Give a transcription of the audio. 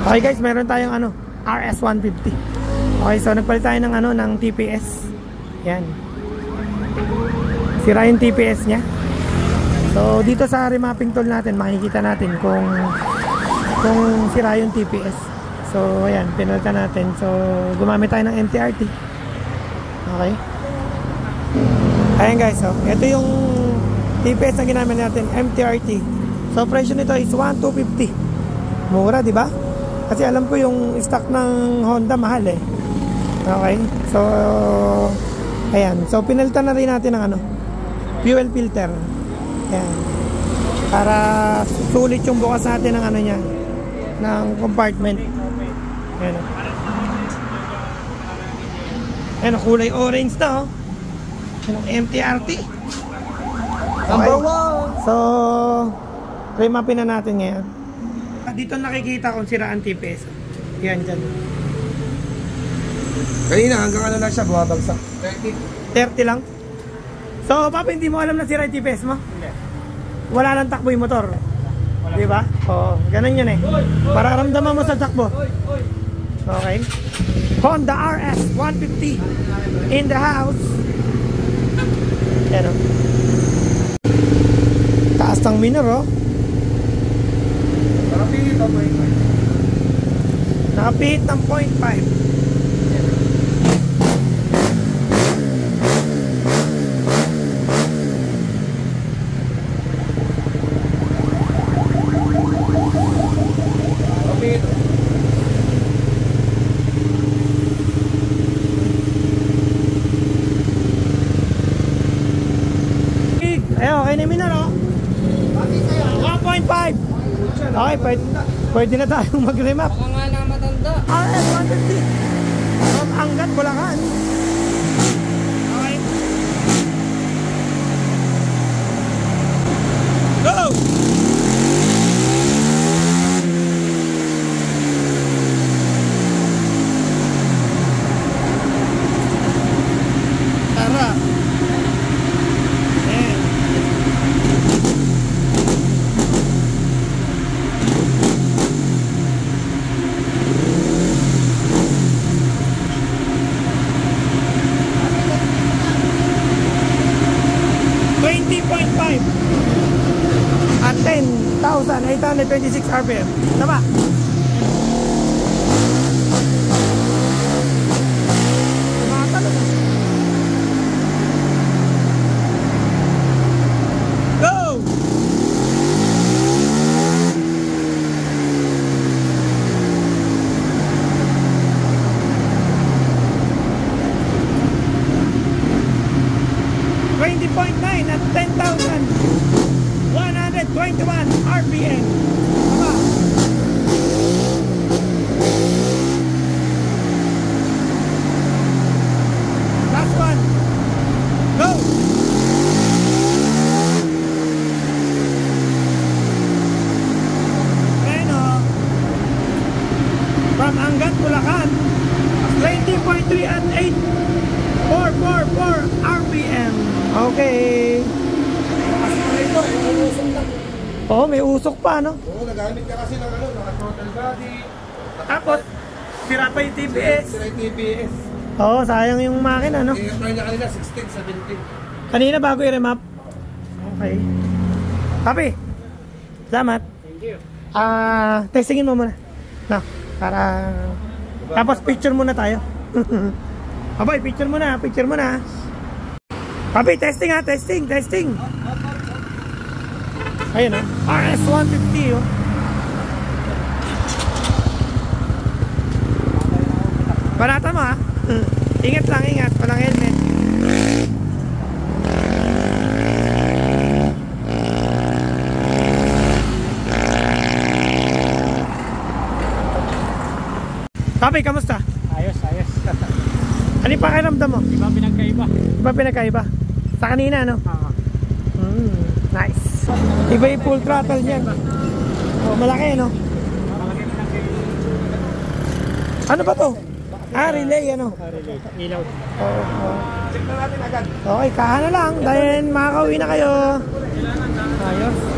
Okay guys, meron tayong ano, RS150. Okay, so nagpalit tayo ng ano, ng TPS. Yan. Sira yung TPS nya. So dito sa remapping tool natin, makikita natin kung sira yung TPS. So ayan, pinalitan natin. So gumamit tayo ng MTRT. Okay. Ayan guys, so ito yung TPS na ginamit natin, MTRT. So presyo nito is 1,250. Mura, di ba? Kasi alam ko yung stock ng Honda mahal eh. Okay. So ayan, so pinalitan na rin natin ng ano, fuel filter. Ayan. Para sulit yung bukas natin ng ano niya, ng compartment. Ayan. Ayan, kulay orange na oh. MTRT. Number 1. So remapin na natin ngayon. Dito nakikita kung siraan TPS. Yan dyan. Kanina hanggang ano lang siya, bumabagsak. 30 lang. So Papa, hindi mo alam na sira yung TPS mo? Hindi. Wala lang takbo yung motor. Di ba? Oo, ganun yun eh. Para ramdaman mo sa takbo. Okay. Honda RS 150 in the house. Yan o. Taas ng minor oh. Nakapihit ng 0.5. Ayun, okay na yung minor oh. 1.5. Okay, pwede na tayong mag-remap. Baka nga na matanda. RS150 from Angat, Bulacan. Okay. Go! Tara. At 10,826 RPM. Tama? Go! .9 at 10,121 RPM. Tama. Last one. Go. Bueno. From Angat, Bulacan. 20.3 at 8,444 RPM. Okay. Oo, may usok pa, no? Oo, nagamit ka kasi ng ano, naka-throttle body. Tapos, sira pa yung TPS. Sira yung TPS. Oo, sayang yung makina, no? I-apply niya kanina, 16, 17. Kanina bago i-remap. Okay. Papi, salamat. Thank you. Testingin mo muna. No, para... Tapos picture muna tayo. Abay, picture muna, picture muna. Papi, testing ha, testing. Ayun o, RS150 o. Barata mo ha. Ingat lang, ingat. Walang helmet. Papi, kamusta? Ayos. Ano yung pakiramdam mo? Iba pinagkaiba. Iba pinagkaiba? Sa kanina, no? Nice. Iba yung full throttle niyan. Oh, malaki, no? Malaki pinagkaiba. Ano ba to? Relay, ano? Relay. Ilaw. Check na natin agad. Okay, kahan na lang. Dahil makakauwi na kayo. Ayos.